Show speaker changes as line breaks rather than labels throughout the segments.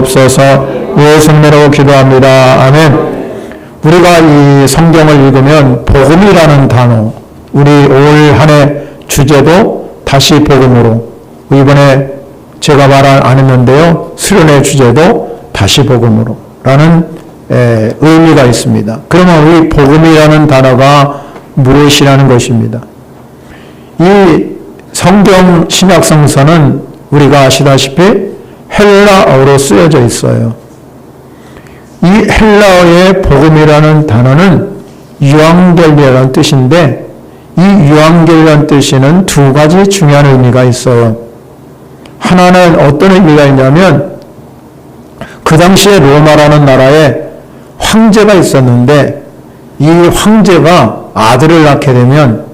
주옵소서. 예수님으로 기도합니다. 아멘. 우리가 이 성경을 읽으면 복음이라는 단어, 우리 올 한 해 주제도 다시 복음으로, 이번에 제가 말 안 했는데요, 수련회 주제도 다시 복음으로 라는 의미가 있습니다. 그러면 우리 복음이라는 단어가 무엇이라는 것입니다. 이 성경 신약 성서는 우리가 아시다시피 헬라어로 쓰여져 있어요. 이 헬라어의 복음이라는 단어는 유앙겔리라는 뜻인데, 이 유앙겔리라는 뜻에는 두 가지 중요한 의미가 있어요. 하나는 어떤 의미가 있냐면, 그 당시에 로마라는 나라에 황제가 있었는데, 이 황제가 아들을 낳게 되면,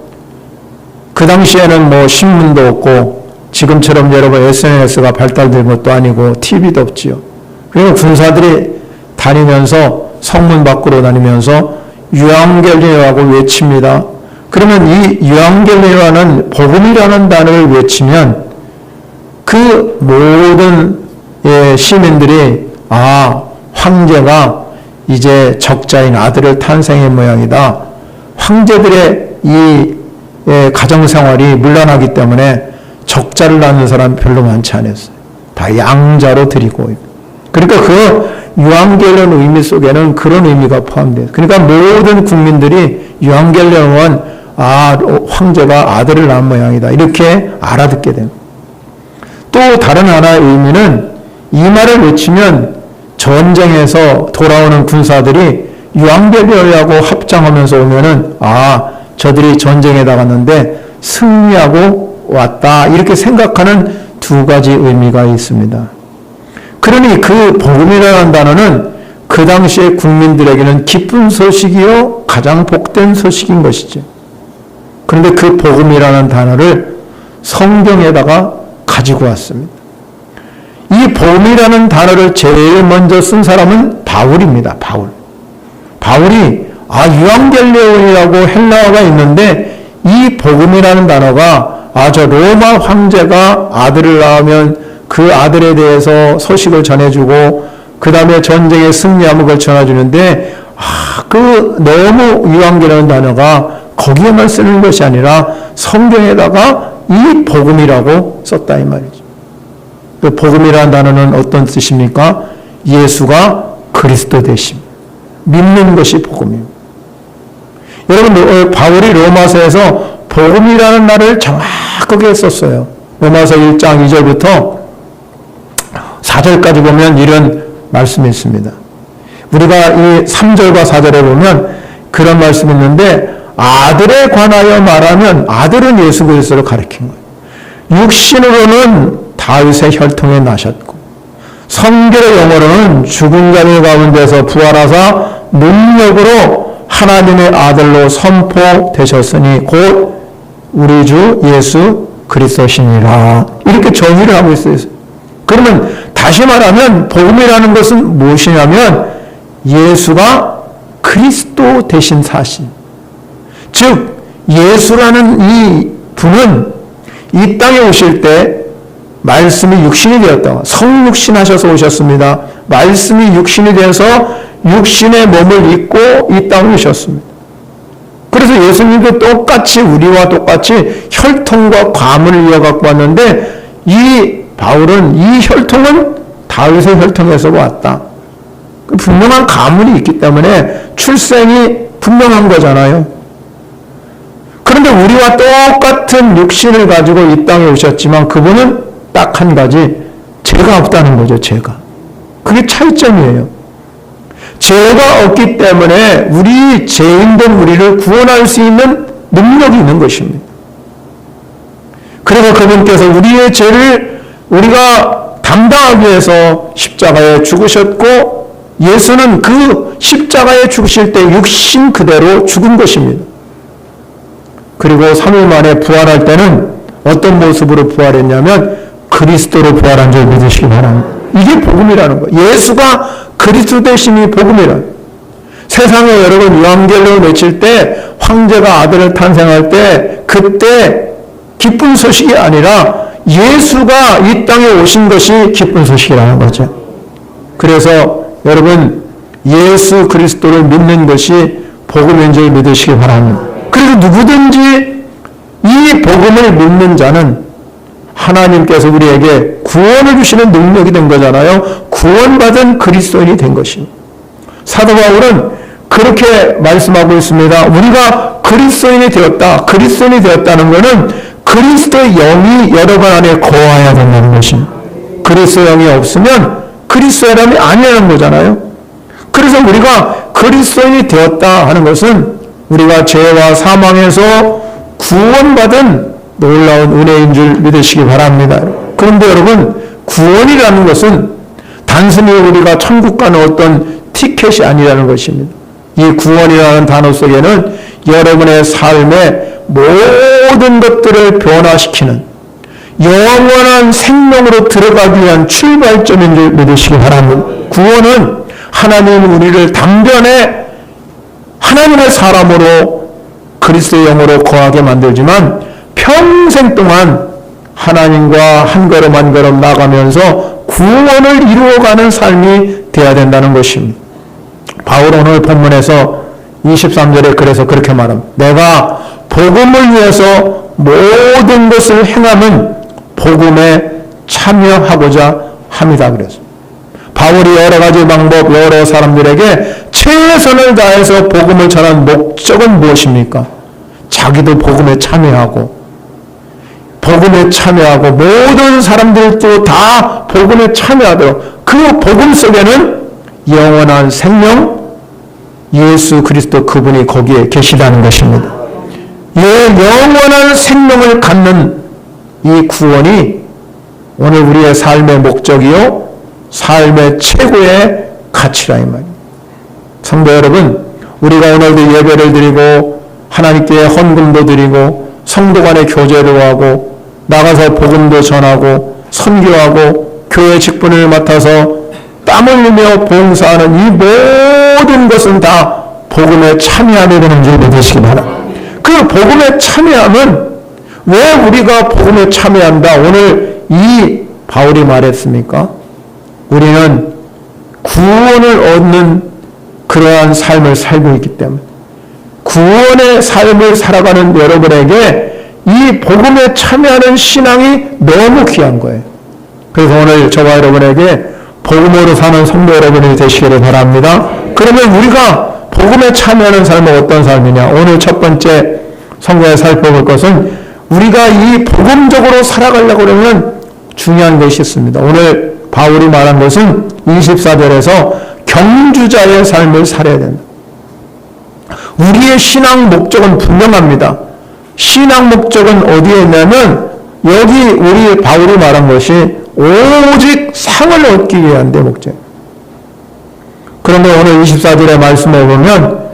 그 당시에는 뭐 신문도 없고 지금처럼 여러분 SNS가 발달된 것도 아니고 TV도 없지요. 그리고 군사들이 다니면서 성문 밖으로 다니면서 유앙겔리라고 외칩니다. 그러면 이 유앙겔리라는 복음이라는 단어를 외치면 그 모든 시민들이 황제가 이제 적자인 아들을 탄생한 모양이다. 황제들의 이 가정생활이 문란하기 때문에 적자를 낳는 사람이 별로 많지 않았어요. 다 양자로 드리고. 그러니까 그 유앙겔리온 의미 속에는 그런 의미가 포함돼요. 그러니까 모든 국민들이 유앙겔리온은 황제가 아들을 낳은 모양이다, 이렇게 알아듣게 됩니다. 또 다른 하나의 의미는, 이 말을 외치면 전쟁에서 돌아오는 군사들이 유앙겔리온하고 합장하면서 오면은 저들이 전쟁에 나갔는데 승리하고 왔다, 이렇게 생각하는 두 가지 의미가 있습니다. 그러니 그 복음이라는 단어는 그 당시의 국민들에게는 기쁜 소식이요 가장 복된 소식인 것이죠. 그런데 그 복음이라는 단어를 성경에다가 가지고 왔습니다. 이 복음이라는 단어를 제일 먼저 쓴 사람은 바울입니다. 바울이 유앙겔리온이라고 헬라어가 있는데, 이 복음이라는 단어가 저 로마 황제가 아들을 낳으면 그 아들에 대해서 소식을 전해주고 그 다음에 전쟁에 승리하면 그걸 전해주는데, 그 너무 유앙겔리온 단어가 거기에만 쓰는 것이 아니라 성경에다가 이 복음이라고 썼다, 이 말이죠. 그 복음이라는 단어는 어떤 뜻입니까? 예수가 그리스도 되심, 믿는 것이 복음입니다. 여러분, 바울이 로마서에서 복음이라는 말을 정확하게 썼어요. 로마서 1장 2절부터 4절까지 보면 이런 말씀이 있습니다. 우리가 이 3절과 4절에 보면 그런 말씀이 있는데, 아들에 관하여 말하면 아들은 예수 그리스도를 가리킨 거예요. 육신으로는 다윗의 혈통에 나셨고 성결의 영으로는 죽은 자들 가운데서 부활하사 능력으로 하나님의 아들로 선포되셨으니 곧 우리 주 예수 그리스도시니라, 이렇게 정의를 하고 있어요. 그러면 다시 말하면 복음이라는 것은 무엇이냐면 예수가 그리스도 되신 사실, 즉 예수라는 이 분은 이 땅에 오실 때 말씀이 육신이 되었다. 성육신하셔서 오셨습니다. 말씀이 육신이 되어서 육신의 몸을 입고 이 땅에 오셨습니다. 그래서 예수님도 똑같이 우리와 똑같이 혈통과 가문을 이어갖고 왔는데, 이 바울은 이 혈통은 다윗의 혈통에서 왔다. 분명한 가문이 있기 때문에 출생이 분명한 거잖아요. 그런데 우리와 똑같은 육신을 가지고 이 땅에 오셨지만 그분은 딱 한 가지, 죄가 없다는 거죠. 죄가. 그게 차이점이에요. 죄가 없기 때문에 우리 죄인된 우리를 구원할 수 있는 능력이 있는 것입니다. 그래서 그분께서 우리의 죄를 우리가 담당하기 위해서 십자가에 죽으셨고, 예수는 그 십자가에 죽으실 때 육신 그대로 죽은 것입니다. 그리고 3일 만에 부활할 때는 어떤 모습으로 부활했냐면 그리스도로 부활한 줄 믿으시기 바랍니다. 이게 복음이라는 거예요. 예수가 그리스도 되심이 복음이라. 세상에 여러분 유앙겔리온 외칠 때, 황제가 아들을 탄생할 때, 그때 기쁜 소식이 아니라 예수가 이 땅에 오신 것이 기쁜 소식이라는 거죠. 그래서 여러분 예수 그리스도를 믿는 것이 복음인 줄 믿으시기 바랍니다. 그리고 누구든지 이 복음을 믿는 자는 하나님께서 우리에게 구원을 주시는 능력이 된 거잖아요. 구원받은 그리스도인이 된 것입니다. 사도 바울은 그렇게 말씀하고 있습니다. 우리가 그리스도인이 되었다. 그리스도인이 되었다는 것은 그리스도의 영이 여러분 안에 거하여야 된다는 것입니다. 그리스도의 영이 없으면 그리스도의 사람이 아니라는 거잖아요. 그래서 우리가 그리스도인이 되었다 하는 것은 우리가 죄와 사망에서 구원받은 놀라운 은혜인 줄 믿으시기 바랍니다. 그런데 여러분, 구원이라는 것은 단순히 우리가 천국 가는 어떤 티켓이 아니라는 것입니다. 이 구원이라는 단어 속에는 여러분의 삶의 모든 것들을 변화시키는 영원한 생명으로 들어가기 위한 출발점인 줄 믿으시기 바랍니다. 구원은 하나님 우리를 단번에 하나님의 사람으로 그리스도의 영으로 거하게 만들지만 평생 동안 하나님과 한 걸음 한 걸음 나가면서 구원을 이루어가는 삶이 되어야 된다는 것입니다. 바울 오늘 본문에서 23절에 그래서 그렇게 말합니다. 내가 복음을 위해서 모든 것을 행함은 복음에 참여하고자 합니다. 그래서 바울이 여러 가지 방법, 여러 사람들에게 최선을 다해서 복음을 전하는 목적은 무엇입니까? 자기도 복음에 참여하고 모든 사람들도 다 복음에 참여하도록 그 복음 속에는 영원한 생명 예수 그리스도 그분이 거기에 계시다는 것입니다. 영원한 생명을 갖는 이 구원이 오늘 우리의 삶의 목적이요 삶의 최고의 가치라 이 말입니다. 성도 여러분, 우리가 오늘도 예배를 드리고 하나님께 헌금도 드리고 성도 간의 교제도 하고 나가서 복음도 전하고 선교하고 교회 직분을 맡아서 땀 흘리며 봉사하는 이 모든 것은 다 복음에 참여하게 되는 줄 믿으시기 바랍니다. 그 복음에 참여하면 왜 우리가 복음에 참여한다? 오늘 이 바울이 말했습니까? 우리는 구원을 얻는 그러한 삶을 살고 있기 때문에 구원의 삶을 살아가는 여러분에게 이 복음에 참여하는 신앙이 너무 귀한 거예요. 그래서 오늘 저와 여러분에게 복음으로 사는 성도 여러분이 되시기를 바랍니다. 그러면 우리가 복음에 참여하는 삶은 어떤 삶이냐? 오늘 첫 번째 성경에 살펴볼 것은 우리가 이 복음적으로 살아가려고 그러면 중요한 것이 있습니다. 오늘 바울이 말한 것은 24절에서 경주자의 삶을 살아야 된다. 우리의 신앙 목적은 분명합니다. 신앙 목적은 어디에 있냐면 여기 우리 바울이 말한 것이 오직 상을 얻기 위한 데 목적. 그런데 오늘 24절의 말씀을 보면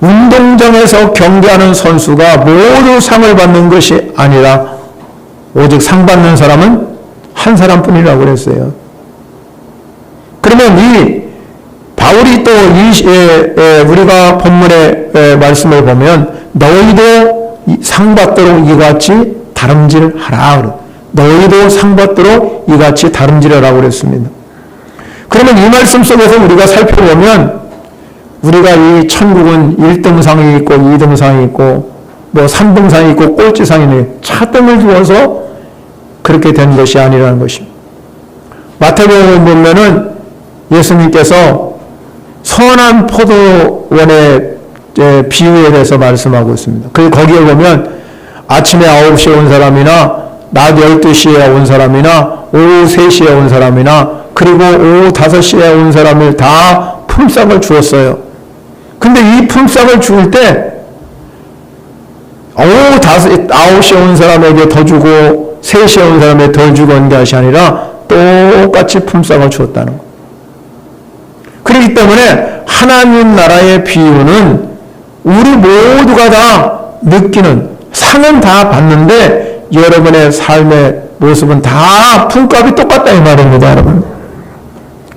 운동장에서 경기하는 선수가 모두 상을 받는 것이 아니라 오직 상 받는 사람은 한 사람뿐이라고 그랬어요. 그러면 이 바울이 또 우리가 본문의 말씀을 보면 너희도 상 받도록 이같이 다름질하라. 너희도 상 받도록 이같이 다름질하라고 그랬습니다. 그러면 이 말씀 속에서 우리가 살펴보면 우리가 이 천국은 1등상이 있고 2등상이 있고 뭐 3등상이 있고 꼴찌상이 있는 차등을 두어서 그렇게 된 것이 아니라는 것입니다. 마태복음 보면은 예수님께서 선한 포도원의 비유에 대해서 말씀하고 있습니다. 그리고 거기에 보면 아침에 9시에 온 사람이나 낮 12시에 온 사람이나 오후 3시에 온 사람이나 그리고 오후 5시에 온 사람을 다 품삯을 주었어요. 근데 이 품삯을 줄 때 오후 9시에 온 사람에게 더 주고 3시에 온 사람에게 덜 주고 온 것이 아니라 똑같이 품삯을 주었다는 것. 그렇기 때문에 하나님 나라의 비유는 우리 모두가 다 느끼는 상은 다 받는데 여러분의 삶의 모습은 다 품값이 똑같다 이 말입니다. 여러분.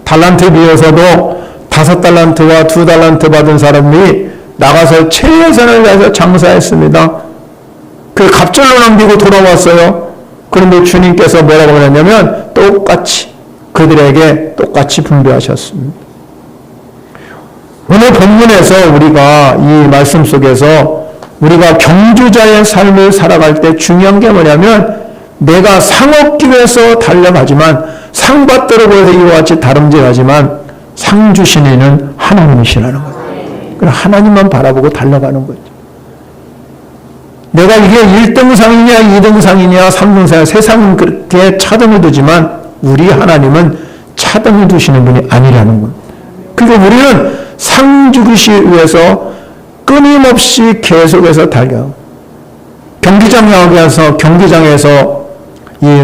달란트 비유에서도 5달란트와 2달란트 받은 사람이 나가서 최선을 다해서 장사했습니다. 그 갑절로 남기고 돌아왔어요. 그런데 주님께서 뭐라고 하냐면 똑같이 그 그들에게 똑같이 분배하셨습니다. 오늘 본문에서 우리가 이 말씀 속에서 우리가 경주자의 삶을 살아갈 때 중요한 게 뭐냐면 내가 상 얻기 위해서 달려가지만 상 받도록 해서 이와 같이 다름질하지만 상 주신 이는 하나님이시라는 거죠. 그럼 하나님만 바라보고 달려가는 거죠. 내가 이게 1등상이냐 2등상이냐 3등상이냐 세상은 그렇게 차등을 두지만 우리 하나님은 차등을 두시는 분이 아니라는 거예요. 그러니까 우리는 상 주기 위해서 끊임없이 계속해서 달려. 경기장에서 이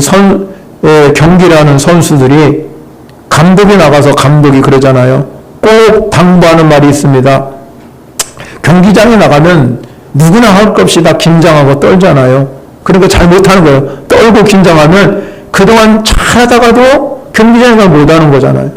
경기를 하는 선수들이 감독이 나가서 감독이 그러잖아요. 꼭 당부하는 말이 있습니다. 경기장에 나가면 누구나 할 것 없이 다 긴장하고 떨잖아요. 그러니까 잘 못하는 거예요. 떨고 긴장하면 그동안 잘하다가도 경기장에 가면 못하는 거잖아요.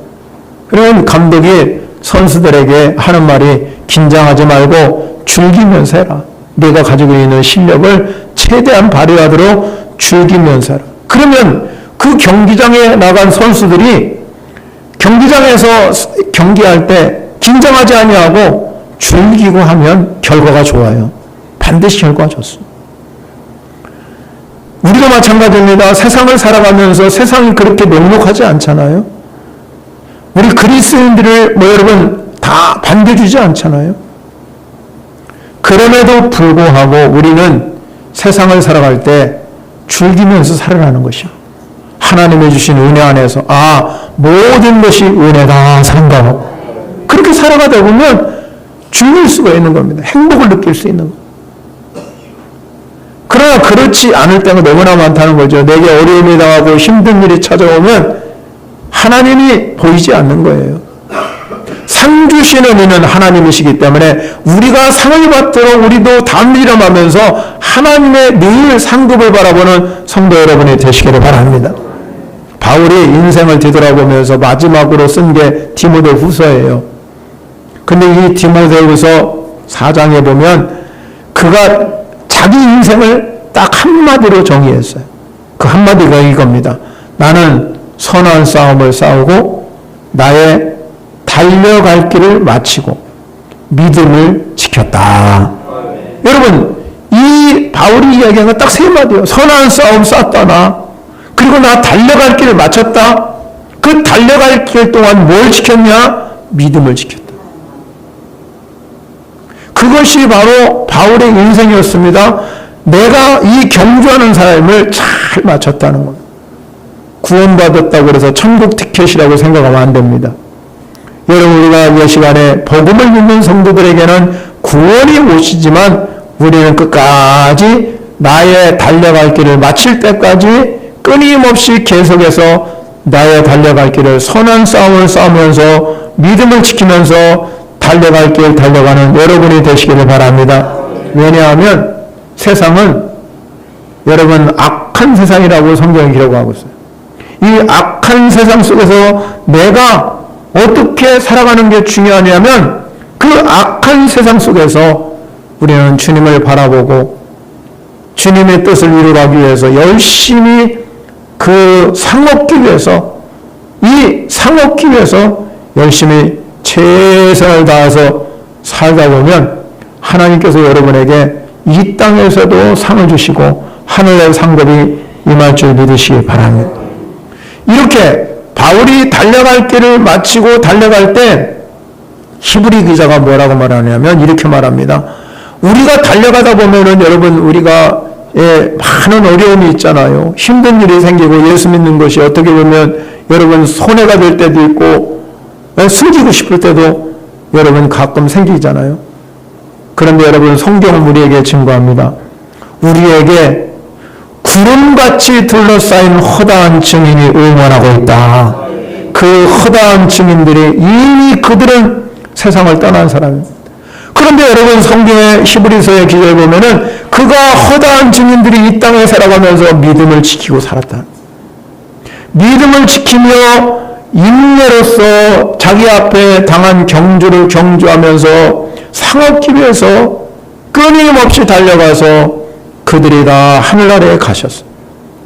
그러면 감독이 선수들에게 하는 말이 긴장하지 말고 즐기면서 해라. 내가 가지고 있는 실력을 최대한 발휘하도록 즐기면서 해라. 그러면 그 경기장에 나간 선수들이 경기장에서 경기할 때 긴장하지 아니하고 즐기고 하면 결과가 좋아요. 반드시 결과가 좋습니다. 우리가 마찬가지입니다. 세상을 살아가면서 세상이 그렇게 녹록하지 않잖아요. 우리 그리스도인들을 여러분 다 반겨주지 않잖아요. 그럼에도 불구하고 우리는 세상을 살아갈 때 즐기면서 살아가는 것이요. 하나님이 주신 은혜 안에서 모든 것이 은혜다 생각하고 그렇게 살아가다 보면 즐길 수가 있는 겁니다. 행복을 느낄 수 있는 겁니다. 그러나 그렇지 않을 때가 너무나 많다는 거죠. 내게 어려움이 당하고 힘든 일이 찾아오면 하나님이 보이지 않는 거예요. 상 주시는 이는 하나님이시기 때문에 우리가 상을 받도록 우리도 담비람하면서 하나님의 늘 상급을 바라보는 성도 여러분이 되시기를 바랍니다. 바울이 인생을 뒤돌아보면서 마지막으로 쓴 게 디모데후서예요. 근데 이 디모데후서 4장에 보면 그가 자기 인생을 딱 한마디로 정의했어요. 그 한마디가 이겁니다. 나는 선한 싸움을 싸우고 나의 달려갈 길을 마치고 믿음을 지켰다. 여러분, 이 바울이 이야기한 건 딱 세 마디예요. 선한 싸움 쌌다 나. 그리고 나 달려갈 길을 마쳤다. 그 달려갈 길 동안 뭘 지켰냐? 믿음을 지켰다. 그것이 바로 바울의 인생이었습니다. 내가 이 경주하는 삶을 잘 마쳤다는 겁니다. 구원받았다고 해서 천국 티켓이라고 생각하면 안 됩니다. 여러분, 우리가 이 시간에 복음을 믿는 성도들에게는 구원이 오시지만 우리는 끝까지 나의 달려갈 길을 마칠 때까지 끊임없이 계속해서 나의 달려갈 길을 선한 싸움을 싸우면서 믿음을 지키면서 달려갈 길 달려가는 여러분이 되시기를 바랍니다. 왜냐하면 세상은 여러분 악한 세상이라고 성경이 기록하고 있어요. 이 악한 세상 속에서 내가 어떻게 살아가는 게 중요하냐면 그 악한 세상 속에서 우리는 주님을 바라보고 주님의 뜻을 이루기 위해서 열심히 그 상 얻기 위해서 이 상 얻기 위해서 열심히 최선을 다해서 살다 보면 하나님께서 여러분에게 이 땅에서도 상을 주시고 하늘의 상급이 임할 줄 믿으시기 바랍니다. 이렇게 바울이 달려갈 길을 마치고 달려갈 때 히브리 기자가 뭐라고 말하냐면 이렇게 말합니다. 우리가 달려가다 보면은 여러분 우리가 많은 어려움이 있잖아요. 힘든 일이 생기고 예수 믿는 것이 어떻게 보면 여러분 손해가 될 때도 있고 숨기고 싶을 때도 여러분 가끔 생기잖아요. 그런데 여러분 성경은 우리에게 증거합니다. 우리에게 구름같이 둘러싸인 허다한 증인이 응원하고 있다. 그 허다한 증인들이 이미 그들은 세상을 떠난 사람입니다. 그런데 여러분 성경의 히브리서의 기사에 보면은 그가 허다한 증인들이 이 땅에 살아가면서 믿음을 지키고 살았다. 믿음을 지키며 인내로서 자기 앞에 당한 경주를 경주하면서 상 얻기 위해서 끊임없이 달려가서 그들이 다 하늘나라에 가셨어요.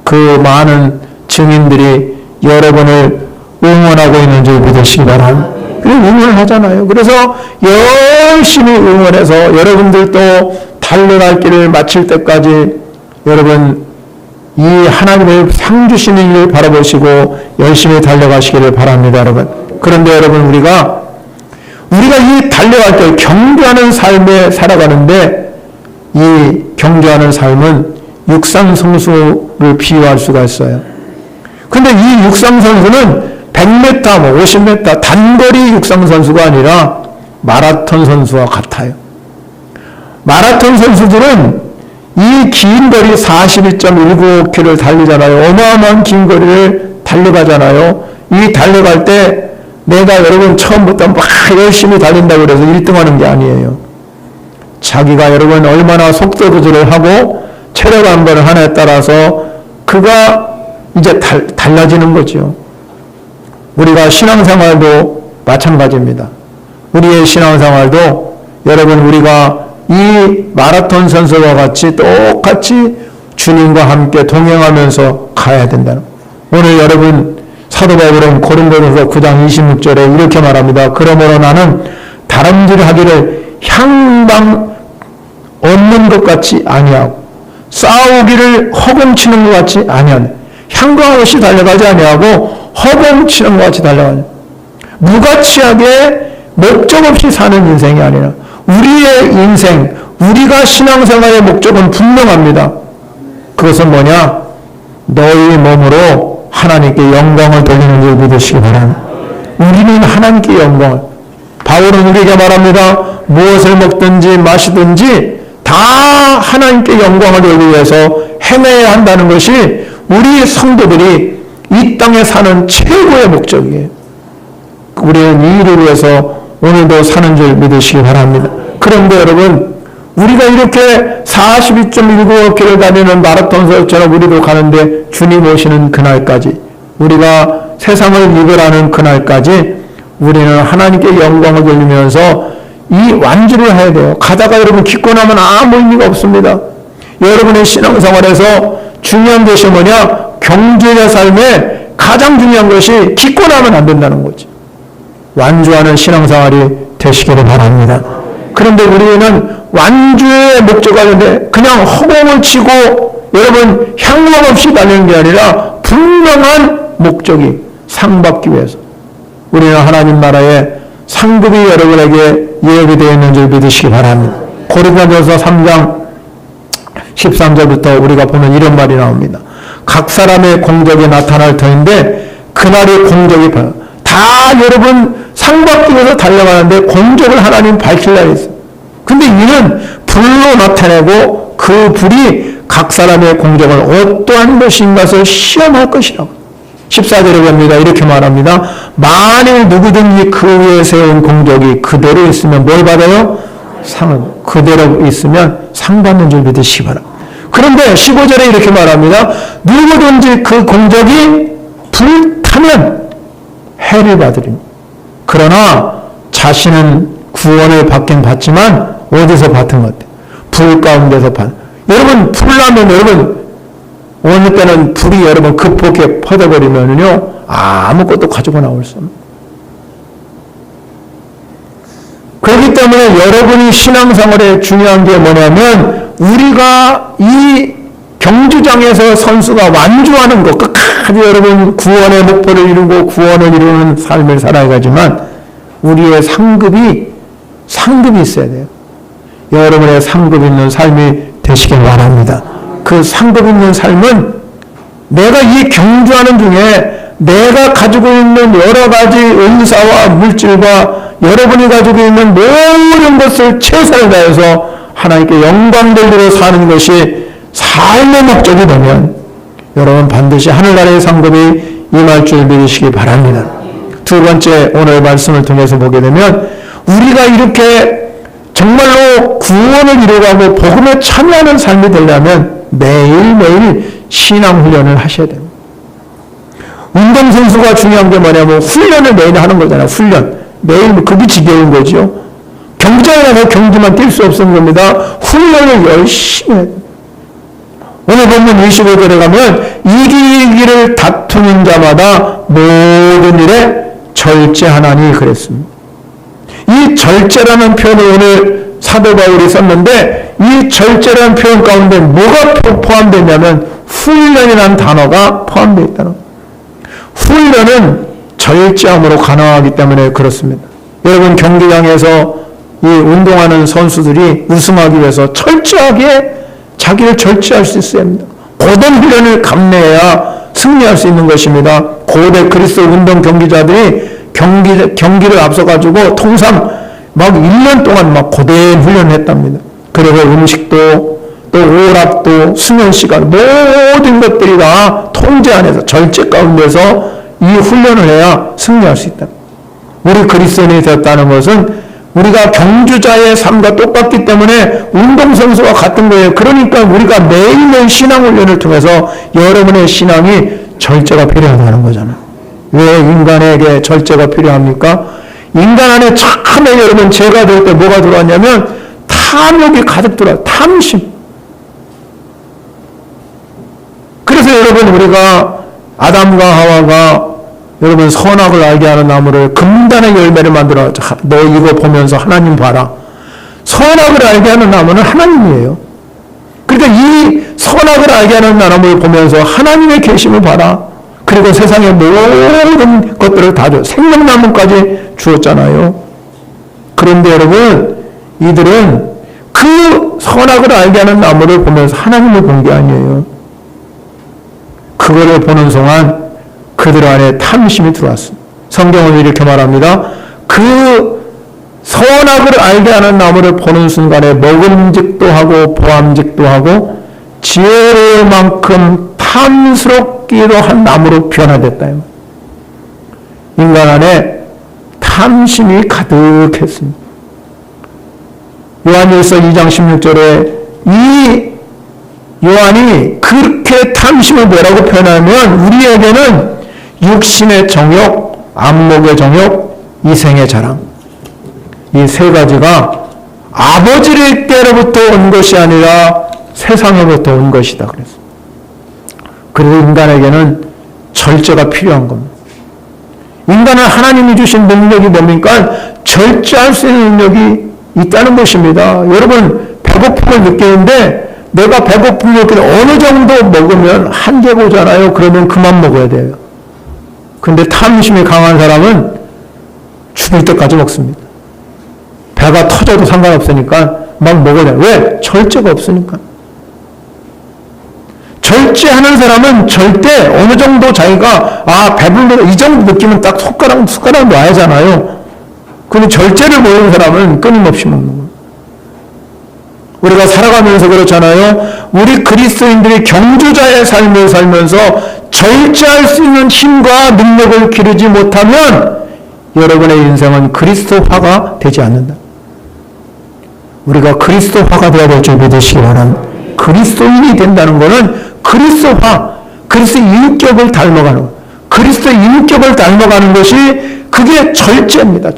그 많은 증인들이 여러분을 응원하고 있는 줄 믿으시기 바랍니다. 그래서 응원을 하잖아요. 그래서 열심히 응원해서 여러분들도 달려갈 길을 마칠 때까지 여러분 이 하나님의 상 주시는 일을 바라보시고 열심히 달려가시기를 바랍니다, 여러분. 그런데 여러분 우리가 이 달려갈 때 경주하는 삶에 살아가는데 이 경주하는 삶은 육상 선수를 비유할 수가 있어요. 근데 이 육상 선수는 100m, 50m 단거리 육상 선수가 아니라 마라톤 선수와 같아요. 마라톤 선수들은 이 긴 거리 42.195km를 달리잖아요. 어마어마한 긴 거리를 달려가잖아요. 이 달려갈 때 내가 여러분 처음부터 막 열심히 달린다고 그래서 1등 하는 게 아니에요. 자기가 여러분 얼마나 속도 조절을 하고 체력 안배를 하냐에 따라서 그가 이제 달라지는 거죠. 우리가 신앙생활도 마찬가지입니다. 우리의 신앙생활도 여러분 우리가 이 마라톤 선수와 같이 똑같이 주님과 함께 동행하면서 가야 된다는 거예요. 오늘 여러분 사도 바울은 고린도전서 9장 26절에 이렇게 말합니다. 그러므로 나는 다름질 하기를 향방 얻는 것 같이 아니하고 싸우기를 허공치는 것 같이 아니하네. 향방 없이 달려가지 아니하고 허공치는 것 같이 달려가네. 무가치하게 목적 없이 사는 인생이 아니라 우리의 인생, 우리가 신앙생활의 목적은 분명합니다. 그것은 뭐냐? 너희 몸으로 하나님께 영광을 돌리는 줄 믿으시기 바랍니다. 우리는 하나님께 영광을. 바울은 우리에게 말합니다. 무엇을 먹든지 마시든지 다 하나님께 영광을 돌리기 위해서 행해야 한다는 것이 우리 성도들이 이 땅에 사는 최고의 목적이에요. 우리는 이 일을 위해서 오늘도 사는 줄 믿으시기 바랍니다. 그런데 여러분 우리가 이렇게 42.195km 다니는 마라톤 선수처럼 우리도 가는데 주님 오시는 그날까지 우리가 세상을 이별하는 그날까지 우리는 하나님께 영광을 돌리면서 이 완주를 해야 돼요. 가다가 여러분 기권하면 아무 의미가 없습니다. 여러분의 신앙생활에서 중요한 것이 뭐냐? 경주의 삶에 가장 중요한 것이 기권하면 안 된다는 거죠. 완주하는 신앙생활이 되시기를 바랍니다. 그런데 우리는 완주의 목적이 아닌데 그냥 허공을 치고 여러분 향방 없이 달리는 게 아니라 분명한 목적이 상 받기 위해서 우리는 하나님 나라의 상급이 여러분에게 예비되어 있는 줄 믿으시기 바랍니다. 고린도전서 3장 13절부터 우리가 보면 이런 말이 나옵니다. 각 사람의 공적이 나타날 터인데 그날의 공적이 다 여러분 상 받기 위해서 달려가는데 공적을 하나님 밝힐 날이 있어요. 근데 이는 불로 나타내고 그 불이 각 사람의 공적을 어떠한 것인가를 시험할 것이라고. 14절에 봅니다. 이렇게 말합니다. 만일 누구든지 그 위에 세운 공적이 그대로 있으면 뭘 받아요? 상을. 그대로 있으면 상 받는 줄 믿으시기 바랍니다. 그런데 15절에 이렇게 말합니다. 누구든지 그 공적이 불타면 해를 받으리니. 그러나 자신은 구원을 받긴 받지만 어디서 받은 것 같아요? 불 가운데서 받. 여러분 불나면 여러분 어느 때는 불이 여러분 급하게 퍼져버리면요 아무것도 가지고 나올 수 없는. 그렇기 때문에 여러분이 신앙생활에 중요한 게 뭐냐면 우리가 이 경주장에서 선수가 완주하는 것 끝까지 여러분 구원의 목표를 이루고 구원을 이루는 삶을 살아가지만 우리의 상급이 있어야 돼요. 여러분의 상급 있는 삶이 되시길 바랍니다. 그 상급 있는 삶은 내가 이 경주하는 중에 내가 가지고 있는 여러 가지 은사와 물질과 여러분이 가지고 있는 모든 것을 최선을 다해서 하나님께 영광 돌리러 사는 것이 삶의 목적이 되면 여러분 반드시 하늘나라의 상급이 임할 줄 믿으시기 바랍니다. 두 번째 오늘 말씀을 통해서 보게 되면 우리가 이렇게 정말로 구원을 이루어가고 복음에 참여하는 삶이 되려면 매일매일 신앙훈련을 하셔야 됩니다. 운동선수가 중요한 게 뭐냐면 훈련을 매일 하는 거잖아요. 훈련. 매일 그게 지겨운 거죠. 경기장에 가서 경기만 뛸 수 없는 겁니다. 훈련을 열심히 해야 됩니다. 오늘 본문 25절에 가면 이기기를 다투는 자마다 모든 일에 절제하나니 그랬습니다. 이 절제라는 표현을 오늘 사도 바울이 썼는데 이 절제라는 표현 가운데 뭐가 포함되냐면 훈련이라는 단어가 포함되어 있다는 거예요. 훈련은 절제함으로 가능하기 때문에 그렇습니다. 여러분 경기장에서 이 운동하는 선수들이 우승하기 위해서 철저하게 자기를 절제할 수 있어야 합니다. 고된 훈련을 감내해야 승리할 수 있는 것입니다. 고대 그리스도 운동 경기자들이 경기를 앞서가지고 통상 막 1년 동안 막 고된 훈련을 했답니다. 그리고 음식도 또 오락도 수면 시간 모든 것들이 다 통제 안에서 절제 가운데서 이 훈련을 해야 승리할 수 있다. 우리 그리스도인이 되었다는 것은 우리가 경주자의 삶과 똑같기 때문에 운동선수와 같은 거예요. 그러니까 우리가 매일매일 신앙훈련을 통해서 여러분의 신앙이 절제가 필요하다는 거잖아요. 왜 인간에게 절제가 필요합니까? 인간 안에 처음에 여러분 죄가 될 때 뭐가 들어왔냐면 탐욕이 가득 들어와요. 탐심. 그래서 여러분 우리가 아담과 하와가 여러분 선악을 알게 하는 나무를 금단의 열매를 만들어 너 이거 보면서 하나님 봐라. 선악을 알게 하는 나무는 하나님이에요. 그러니까 이 선악을 알게 하는 나무를 보면서 하나님의 계심을 봐라. 그리고 세상의 모든 것들을 다 줘. 생명나무까지 주었잖아요. 그런데 여러분 이들은 그 선악을 알게 하는 나무를 보면서 하나님을 본 게 아니에요. 그거를 보는 동안 그들 안에 탐심이 들어왔습니다. 성경은 이렇게 말합니다. 그 선악을 알게 하는 나무를 보는 순간에 먹음직도 하고 보암직도 하고 지혜로울 만큼 탐스럽기도 한 나무로 변화됐다. 인간 안에 탐심이 가득했습니다. 요한일서 2장 16절에 이 요한이 그렇게 탐심을 뭐라고 표현하면 우리에게는 육신의 정욕, 안목의 정욕, 이생의 자랑 이 세 가지가 아버지의 때로부터 온 것이 아니라 세상으로부터 온 것이다 그랬습니다. 그래서 인간에게는 절제가 필요한 겁니다. 인간은 하나님이 주신 능력이 뭡니까? 절제할 수 있는 능력이 있다는 것입니다. 여러분 배고픔을 느끼는데 내가 배고픔을 느끼는 어느 정도 먹으면 한계가 오잖아요. 그러면 그만 먹어야 돼요. 근데 탐심이 강한 사람은 죽을 때까지 먹습니다. 배가 터져도 상관없으니까 막 먹어야 돼요. 왜? 절제가 없으니까. 절제하는 사람은 절대 어느 정도 자기가 배불러 이 정도 느끼면 딱 숟가락 놔야잖아요. 근데 절제를 모르는 사람은 끊임없이 먹는 거예요. 우리가 살아가면서 그렇잖아요. 우리 그리스도인들이 경주자의 삶을 살면서 절제할 수 있는 힘과 능력을 기르지 못하면 여러분의 인생은 그리스도화가 되지 않는다. 우리가 그리스도화가 되어야 될 줄 믿으시기 바랍니다. 그리스도인이 된다는 것은 그리스도화, 그리스도의 인격을 닮아가는 것. 그리스도의 인격을 닮아가는 것이 그게 절제입니다.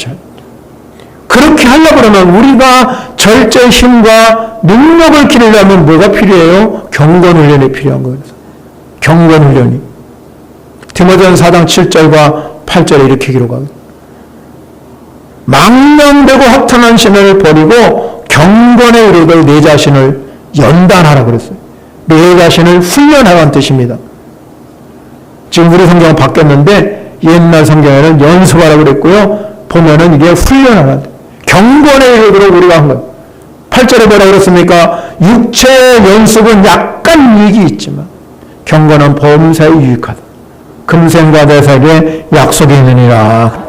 그렇게 하려고 그러면 우리가 절제의 힘과 능력을 기르려면 뭐가 필요해요? 경건훈련이 필요한 거예요. 경건훈련이. 디모데전서 4장 7절과 8절에 이렇게 기록합니다. 망령되고 허탄한 신을 버리고 경건에 이르되 내 자신을 연단하라 그랬어요. 내 자신을 훈련하라는 뜻입니다. 지금 우리 성경은 바뀌었는데 옛날 성경에는 연습하라고 그랬고요. 보면은 이게 훈련하라. 경건에 이르도록 우리가 한 거예요. 8절에 뭐라 그랬습니까? 육체의 연습은 약간 이익이 있지만 경건은 범사에 유익하다. 금생과 대색에 약속이 있느니라.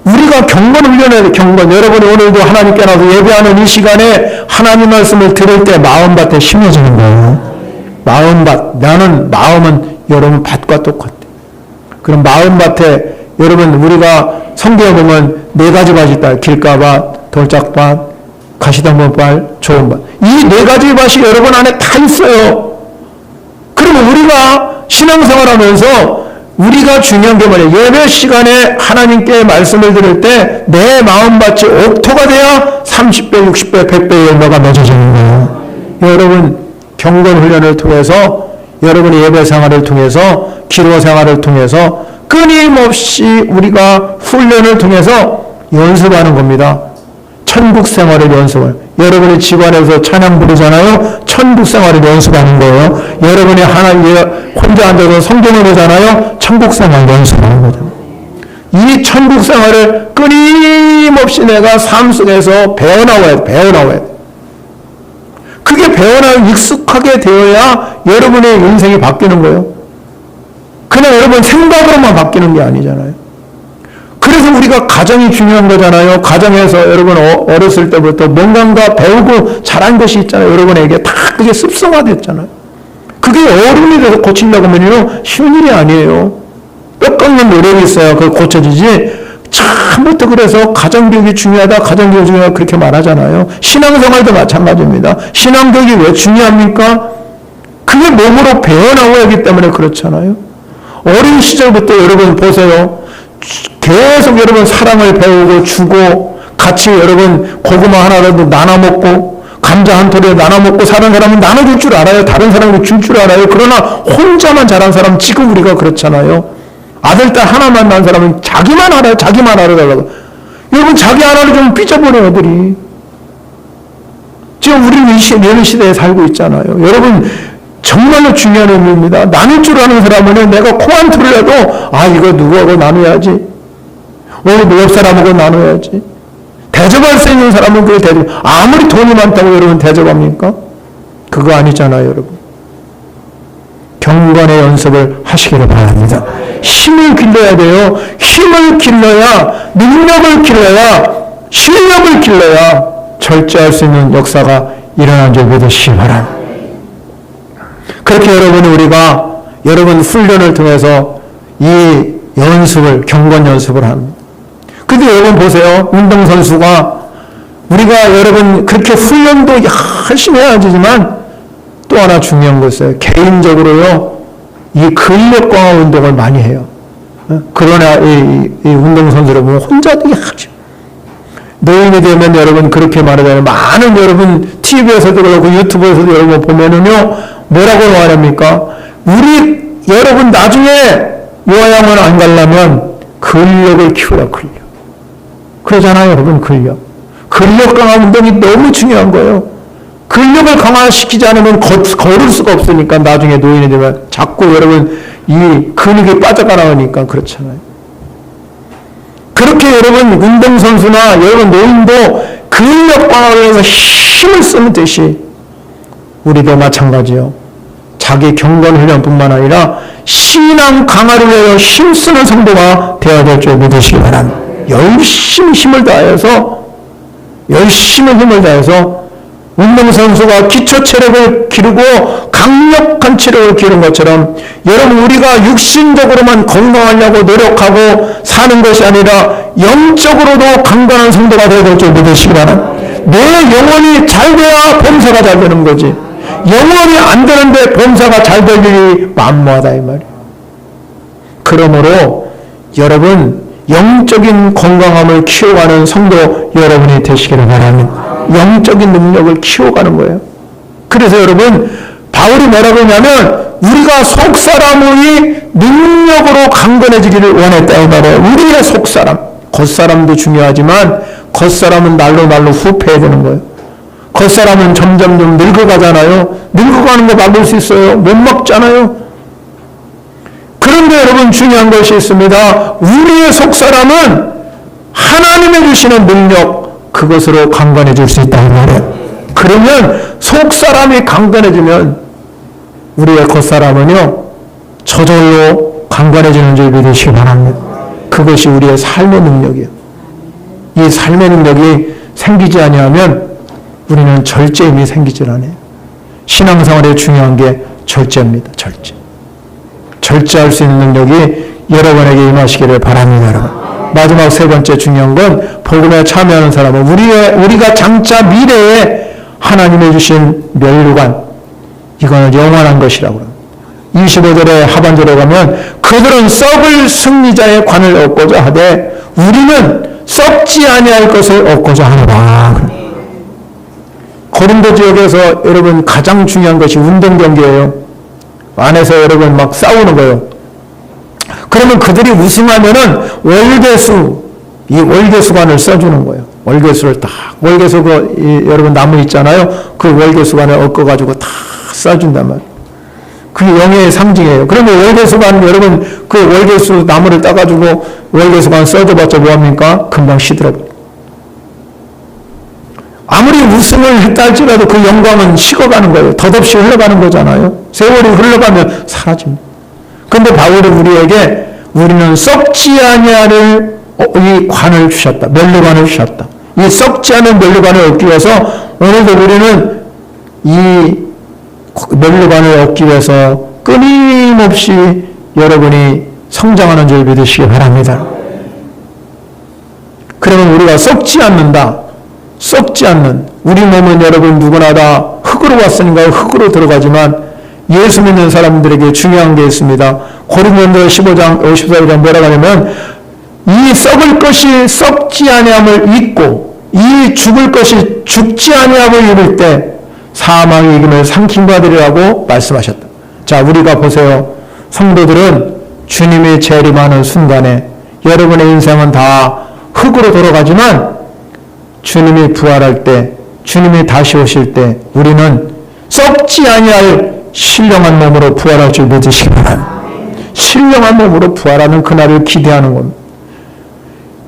우리가 경건 훈련해야 돼. 경건. 여러분이 오늘도 하나님께 나서 예배하는 이 시간에 하나님 말씀을 들을 때 마음밭에 심어지는 거예요. 마음밭. 나는 마음은 여러분 밭과 똑같아. 그럼 마음밭에 여러분 우리가 성경에 보면 4가지 밭이 있다. 길가밭, 돌짝밭, 가시덤불밭, 좋은 밭. 이 4가지 밭이 여러분 안에 다 있어요. 그러면 우리가 신앙생활하면서 우리가 중요한 게 뭐냐. 예배 시간에 하나님께 말씀을 들을 때 내 마음밭이 옥토가 돼야 30배, 60배, 100배의 열매가 맺어지는 거예요. 여러분 경건 훈련을 통해서 여러분의 예배 생활을 통해서 기도 생활을 통해서 끊임없이 우리가 훈련을 통해서 연습하는 겁니다. 천국 생활을 연습을. 여러분의 집안에서 찬양 부르잖아요. 천국 생활을 연습하는 거예요. 여러분이 혼자 앉아서 성경을 보잖아요. 천국 생활 연습하는 거죠. 이 천국 생활을 끊임없이 내가 삶 속에서 배워나와야 돼. 그게 배워나고 익숙하게 되어야 여러분의 인생이 바뀌는 거예요. 그냥 여러분 생각으로만 바뀌는 게 아니잖아요. 그래서 우리가 가정이 중요한 거잖아요. 가정에서 여러분 어렸을 때부터 뭔가 배우고 자란 것이 있잖아요. 여러분에게 다 그게 습성화됐잖아요. 그게 어른이 돼서 고치려고 하면요 쉬운 일이 아니에요. 뼈 깎는 노력이 있어야 그걸 고쳐지지. 처음부터 그래서 가정교육이 중요하다, 가정교육이 중요하다 그렇게 말하잖아요. 신앙생활도 마찬가지입니다. 신앙교육이 왜 중요합니까? 그게 몸으로 배워나와야 하기 때문에 그렇잖아요. 어린 시절부터 여러분 보세요. 계속 여러분 사랑을 배우고 주고 같이 여러분 고구마 하나라도 나눠 먹고 감자 한 톨에 나눠 먹고 사는 사람은 나눠줄 줄 알아요. 다른 사람에게 줄 줄 알아요. 그러나 혼자만 자란 사람 지금 우리가 그렇잖아요. 아들, 딸 하나만 낳은 사람은 자기만 알아요. 자기만 알아달라고. 여러분 자기 하나를 좀 삐져버려요. 애들이. 지금 우리는 이런 시대에 살고 있잖아요. 여러분 정말로 중요한 의미입니다. 나눌 줄 아는 사람은 내가 코 한 톨을 해도 이거 누구하고 나눠야지. 옆 사람하고 나눠야지. 대접할 수 있는 사람은 그걸 대접. 아무리 돈이 많다고 여러분 대접합니까? 그거 아니잖아요, 여러분. 경건의 연습을 하시기를 바랍니다. 힘을 길러야 돼요. 힘을 길러야, 능력을 길러야, 실력을 길러야 절제할 수 있는 역사가 일어난 줄 믿으시기 바랍니다. 그렇게 우리가 여러분 훈련을 통해서 이 연습을, 경건 연습을 합니다. 근데 여러분 보세요. 운동선수가 우리가 여러분 그렇게 훈련도 열심히 해야 되지만 또 하나 중요한 거 있어요. 개인적으로요, 이 근력 강화 운동을 많이 해요. 그러나 이 운동선수를 보면 혼자도 하죠. 노인이 되면 여러분 그렇게 말하잖아요. 많은 여러분 TV에서도 그렇고 유튜브에서도 여러분 보면은요, 뭐라고 말합니까? 여러분 나중에 요양원 안 가려면 근력을 키우라, 근력. 그러잖아요, 여러분, 근력. 근력 강화 운동이 너무 중요한 거예요. 근력을 강화시키지 않으면 걸을 수가 없으니까 나중에 노인이 되면 자꾸 여러분 이 근육이 빠져나가니까 그렇잖아요. 그렇게 여러분 운동선수나 여러분 노인도 근력 강화를 위해서 힘을 쓰는 듯이 우리도 마찬가지요. 자기 경건 훈련뿐만 아니라 신앙 강화를 위하여 힘쓰는 성도가 되어야 될 줄 믿으시기 바랍니다. 열심히 힘을 다해서 운동선수가 기초 체력을 기르고 강력한 체력을 기르는 것처럼 여러분 우리가 육신적으로만 건강하려고 노력하고 사는 것이 아니라 영적으로도 강건한 성도가 되어야 될 줄 믿으시기 바랍니다. 내 영혼이 잘 돼야 범사가 잘 되는 거지. 영혼이 안 되는데 범사가 잘 될 일이 만무하다 이 말이에요. 그러므로 여러분 영적인 건강함을 키워가는 성도 여러분이 되시기를 바랍니다. 영적인 능력을 키워가는 거예요. 그래서 여러분 바울이 뭐라고 했냐면 우리가 속사람의 능력으로 강건해지기를 원했다 이 말이에요. 우리의 속사람, 겉사람도 중요하지만 겉사람은 날로 후패해야 되는 거예요. 겉사람은 점점 늙어가잖아요. 늙어가는 거 막을 수 있어요? 못 막잖아요. 그런데 여러분 중요한 것이 있습니다. 우리의 속사람은 하나님의 주시는 능력, 그것으로 강건해질 수 있다 이 말이에요. 그러면 속사람이 강건해지면 우리의 겉사람은요 저절로 강건해지는 줄 믿으시기 바랍니다. 그것이 우리의 삶의 능력이에요. 이 삶의 능력이 생기지 아니하면 우리는 절제임이 생기질 않아요. 신앙생활에 중요한 게 절제입니다. 절제할 수 있는 능력이 여러분에게 임하시기를 바랍니다. 여러분. 마지막 세 번째 중요한 건 복음에 참여하는 사람은 우리가 장차 미래에 하나님이 주신 멸류관, 이거는 영원한 것이라고 합니다. 25절의 하반절에 가면 그들은 썩을 승리자의 관을 얻고자 하되 우리는 썩지 아니할 것을 얻고자 하노라. 고린도 지역에서 여러분 가장 중요한 것이 운동 경기예요. 안에서 여러분 막 싸우는 거예요. 그러면 그들이 우승하면은 이 월계수관을 써주는 거예요. 월계수를 딱, 월계수 여러분 나무 있잖아요. 그 월계수관을 엮어가지고 다 써준단 말이에요. 그게 영예의 상징이에요. 그러면 월계수관, 여러분 그 월계수 나무를 따가지고 월계수관 써줘봤자 뭐합니까? 금방 시들어버려요. 아무리 우승을 했다 할지라도 그 영광은 식어가는 거예요. 덧없이 흘러가는 거잖아요. 세월이 흘러가면 사라집니다. 그런데 바울이 우리에게 우리는 썩지 아니하를 이 관을 주셨다. 면류관을 주셨다. 이 썩지 않은 면류관을 얻기 위해서 오늘도 우리는 이 면류관을 얻기 위해서 끊임없이 여러분이 성장하는 줄 믿으시기 바랍니다. 그러면 우리가 썩지 않는다. 썩지 않는 우리 몸은 여러분 누구나 다 흙으로 왔으니까 흙으로 들어가지만 예수 믿는 사람들에게 중요한 게 있습니다. 고린도전서 15장 54장 뭐라고 하냐면 이 썩을 것이 썩지 아니함을 잊고 이 죽을 것이 죽지 아니함을 이룰 때 사망의 이김을 삼킨바되리라고 말씀하셨다. 자, 우리가 보세요. 성도들은 주님이 재림하는 순간에 여러분의 인생은 다 흙으로 돌아가지만 주님이 부활할 때, 주님이 다시 오실 때 우리는 썩지 아니할 신령한 몸으로 부활할 줄 믿으시기 바랍니다. 신령한 몸으로 부활하는 그날을 기대하는 겁니다.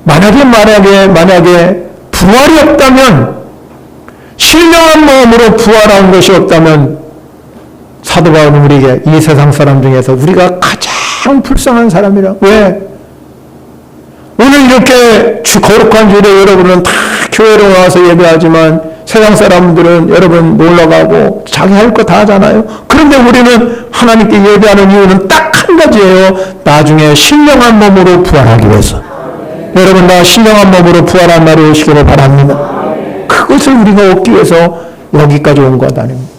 만약에 부활이 없다면, 신령한 몸으로 부활한 것이 없다면 사도 바울은 우리에게 이 세상 사람 중에서 우리가 가장 불쌍한 사람이라. 왜? 오늘 이렇게 거룩한 주일에 여러분은 다 교회로 와서 예배하지만 세상 사람들은 여러분 놀러가고 자기 할 거 다 하잖아요. 그런데 우리는 하나님께 예배하는 이유는 딱 한 가지예요. 나중에 신령한 몸으로 부활하기 위해서. 여러분 다 신령한 몸으로 부활한 날이 오시기를 바랍니다. 그것을 우리가 얻기 위해서 여기까지 온 것 아닙니다.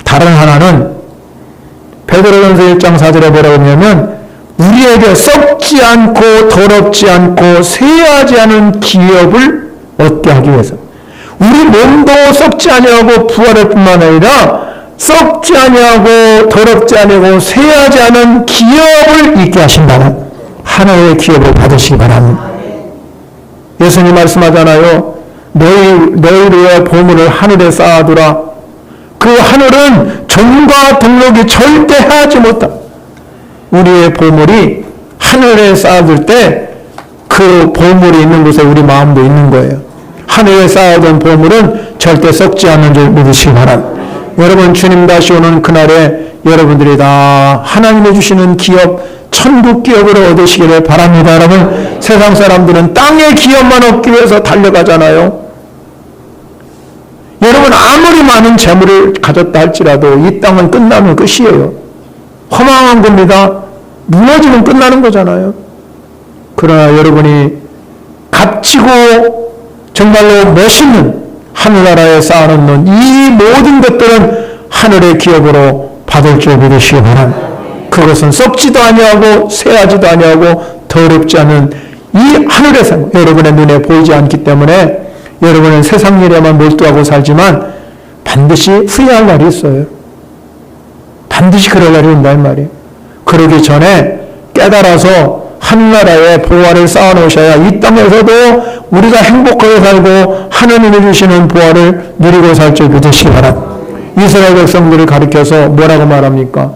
다른 하나는 베드로전서 1장 4절에 뭐라고 하냐면 우리에게 썩지 않고 더럽지 않고 쇠하지 않은 기업을 얻게 하기 위해서. 우리 몸도 썩지 아니하고 부활할 뿐만 아니라 썩지 아니하고 더럽지 아니하고 쇠하지 않은 기업을 있게 하신다는 하나의 기업을 받으시기 바랍니다. 예수님 말씀하잖아요. 너희의 보물을 하늘에 쌓아두라. 그 하늘은 종과 동록이 절대 하지 못다. 우리의 보물이 하늘에 쌓아둘 때 그 보물이 있는 곳에 우리 마음도 있는 거예요. 하늘에 쌓아둔 보물은 절대 썩지 않는 줄 믿으시기 바랍니다. 여러분 주님 다시 오는 그날에 여러분들이 다 하나님이 주시는 기업, 천국 기업을 얻으시기를 바랍니다. 여러분 세상 사람들은 땅의 기업만 얻기 위해서 달려가잖아요. 여러분 아무리 많은 재물을 가졌다 할지라도 이 땅은 끝나면 끝이에요. 허망한 겁니다. 무너지면 끝나는 거잖아요. 그러나 여러분이 값지고 정말로 멋있는 하늘나라에 쌓아놓는 이 모든 것들은 하늘의 기업으로 받을 줄 믿으시기 바랍니다. 그것은 썩지도 아니하고 쇠하지도 아니하고 더럽지 않은 이 하늘의 상, 여러분의 눈에 보이지 않기 때문에 여러분은 세상 일에만 몰두하고 살지만 반드시 후회할 날이 있어요. 반드시 그럴 날이 온다는 말이에요. 그러기 전에 깨달아서 하늘나라에 보화를 쌓아놓으셔야 이 땅에서도 우리가 행복하게 살고 하느님이 주시는 보화를 누리고 살 줄 믿으시기 바랍니다. 이스라엘 백성들을 가리켜서 뭐라고 말합니까?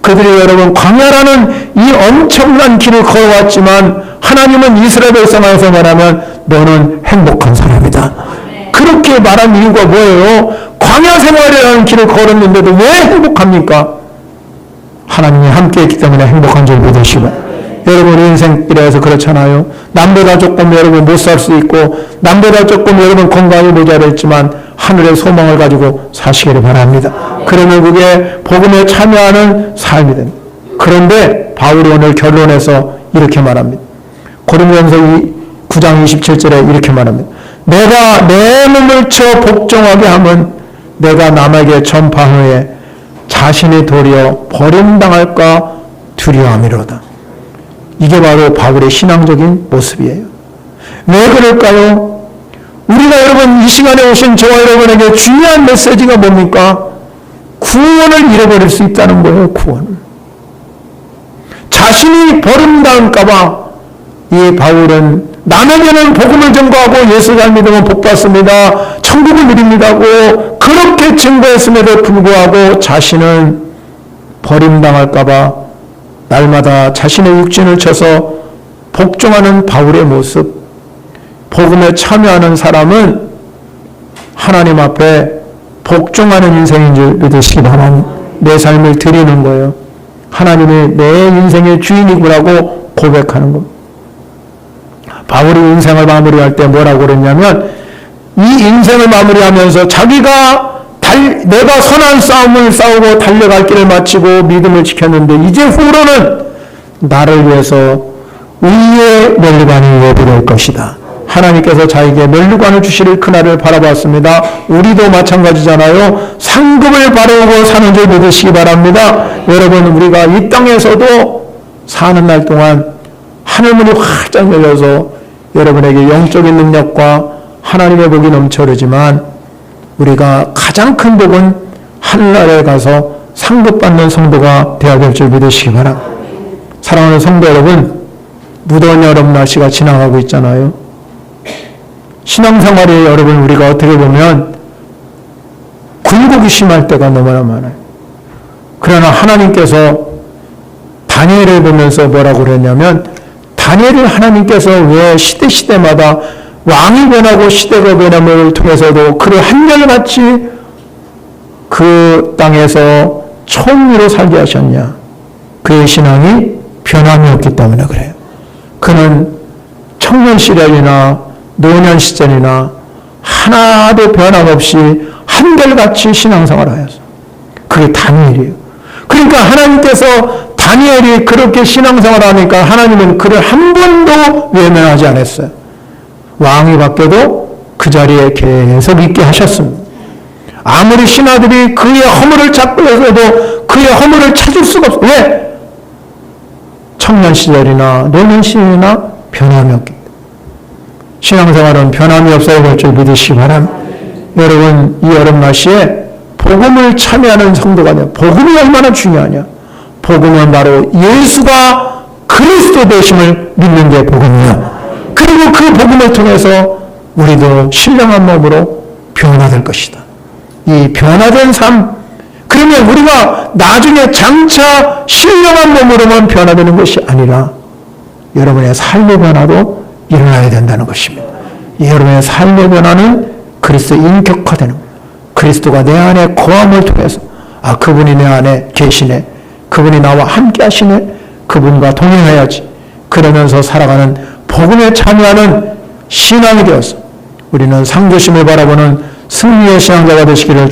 그들이 여러분 광야라는 이 엄청난 길을 걸어왔지만 하나님은 이스라엘 백성에서 말하면 너는 행복한 사람이다. 그렇게 말한 이유가 뭐예요? 광야 생활이라는 길을 걸었는데도 왜 행복합니까? 하나님이 함께했기 때문에 행복한 줄 믿으시고. 여러분 인생이라서 그렇잖아요. 남보다 조금 여러분 못 살 수 있고 남보다 조금 여러분 건강이 모자랐지만 하늘의 소망을 가지고 사시기를 바랍니다. 그러면 그게 복음에 참여하는 삶이 됩니다. 그런데 바울이 오늘 결론에서 이렇게 말합니다. 고린도전서 9장 27절에 이렇게 말합니다. 내가 내 몸을 쳐 복종하게 하면 내가 남에게 전파하에 자신이 도리어 버림당할까 두려워함이로다. 이게 바로 바울의 신앙적인 모습이에요. 왜 그럴까요? 우리가 여러분 이 시간에 오신 저와 여러분에게 중요한 메시지가 뭡니까? 구원을 잃어버릴 수 있다는 거예요. 구원을. 자신이 버림당할까봐 이 바울은 남에게는 복음을 전거하고 예수 잘 믿으면 복 받습니다. 천국을 누립니다고 그렇게 증거했음에도 불구하고 자신은 버림당할까봐 날마다 자신의 육신을 쳐서 복종하는 바울의 모습, 복음에 참여하는 사람은 하나님 앞에 복종하는 인생인 줄 믿으시기 바랍니다. 내 삶을 드리는 거예요. 하나님이 내 인생의 주인이구라고 고백하는 겁니다. 바울이 인생을 마무리할 때 뭐라고 그랬냐면 이 인생을 마무리하면서 자기가 내가 선한 싸움을 싸우고 달려갈 길을 마치고 믿음을 지켰는데 이제 후로는 나를 위해서 의의 면류관이 예비될 것이다. 하나님께서 자에게 면류관을 주시를 그날을 바라봤습니다. 우리도 마찬가지잖아요. 상급을 바라보고 사는 줄 믿으시기 바랍니다. 여러분 우리가 이 땅에서도 사는 날 동안 하늘문이 활짝 열려서 여러분에게 영적인 능력과 하나님의 복이 넘쳐 흐르지만 우리가 가장 큰 복은 하늘나라에 가서 상급받는 성도가 되어야 될 줄 믿으시기 바랍니다. 사랑하는 성도 여러분, 무더운 여름 날씨가 지나가고 있잖아요. 신앙생활에 여러분 우리가 어떻게 보면 굴곡이 심할 때가 너무나 많아요. 그러나 하나님께서 다니엘을 보면서 뭐라고 그랬냐면 다니엘을 하나님께서 왜 시대마다 왕이 변하고 시대가 변함을 통해서도 그를 한결같이 그 땅에서 총리로 살게 하셨냐. 그의 신앙이 변함이 없기 때문에 그래요. 그는 청년 시절이나 노년 시절이나 하나도 변함없이 한결같이 신앙생활을 하였어요. 그게 다니엘이에요. 그러니까 하나님께서 다니엘이 그렇게 신앙생활을 하니까 하나님은 그를 한 번도 외면하지 않았어요. 왕이 바뀌어도 그 자리에 계속 있게 하셨습니다. 아무리 신하들이 그의 허물을 찾고 해서도 그의 허물을 찾을 수가 없어요. 왜? 청년 시절이나 노년 시절이나 변함이 없기 때문에. 신앙생활은 변함이 없어야 될 줄 믿으시기 바랍니다. 여러분 이 여름 날씨에 복음을 참여하는 성도가 되어 복음이 얼마나 중요하냐. 복음은 바로 예수가 그리스도 되심을 믿는 게 복음이야. 그리고 그 복음을 통해서 우리도 신령한 몸으로 변화될 것이다. 이 변화된 삶, 그러면 우리가 나중에 장차 신령한 몸으로만 변화되는 것이 아니라 여러분의 삶의 변화도 일어나야 된다는 것입니다. 여러분의 삶의 변화는 그리스도 인격화되는 거예요. 그리스도가 내 안에 거함을 통해서 아 그분이 내 안에 계시네. 그분이 나와 함께 하시네. 그분과 동행해야지. 그러면서 살아가는 복음에 참여하는 신앙이 되어서 우리는 상조심을 바라보는 승리의 신앙자가 되시기를